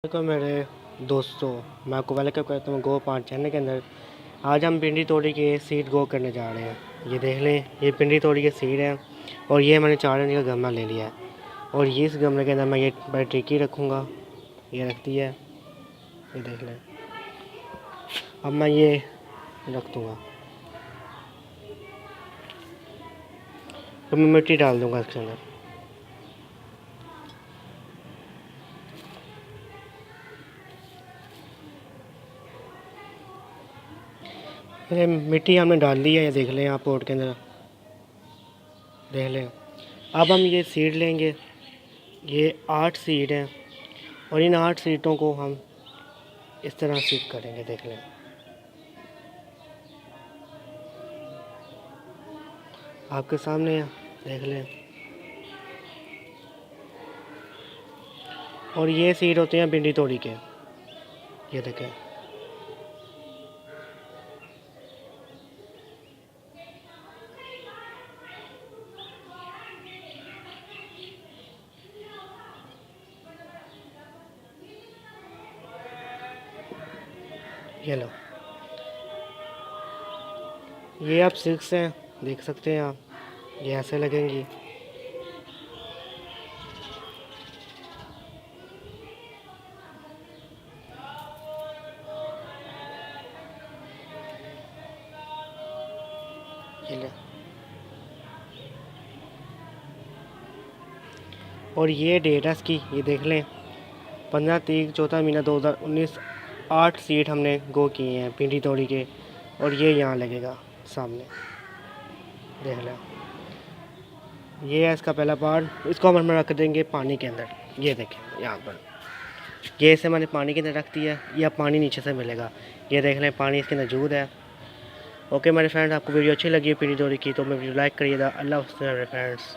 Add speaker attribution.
Speaker 1: तो मेरे दोस्तों, मैं आपको वेलकम करता हूँ गो पाँच चैनल के अंदर। आज हम भिंडी तोड़ी के सीड गो करने जा रहे हैं। ये देख लें, ये भिंडी तोड़ी के सीड हैं और ये मैंने 4 इंच का गमला ले लिया है और ये इस गमले के अंदर मैं ये बैटरी रखूँगा। ये रख दिया है, ये देख लें। अब मैं ये रख दूँगा, तो मैं मिट्टी डाल दूँगा इसके अंदर। ये मिट्टी हमने डाल दी है, ये देख लें आप पोर्ट के अंदर, देख लें। अब हम ये सीड लेंगे, ये 8 सीड हैं और इन 8 सीडों को हम इस तरह सीड करेंगे, देख लें। आपके सामने है, देख लें। और ये सीड होते हैं भिंडी तोड़ी के, ये देखें। ये लो, ये आप 6 हैं, देख सकते हैं आप, ये ऐसे लगेंगी। ये ले, और ये डेट है इसकी, ये देख लें। 15 तारीख चौथा महीना 2019। 8 सीट हमने गो किए हैं भिंडी तोड़ी के और ये यहाँ लगेगा सामने, देख लें। ये है इसका पहला पार्ट, इसको हम रख देंगे पानी के अंदर। ये देखें यहाँ पर, ये इसे मैंने पानी के अंदर रख दिया है। यह पानी नीचे से मिलेगा, ये देख लें, पानी इसके मौजूद है। ओके मेरे फ्रेंड्स, आपको वीडियो अच्छी लगी है भिंडी तोड़ी की तो मेरे वीडियो लाइक करिएगा। अल्लाह हाफ़िज़ मेरे फ्रेंड्स।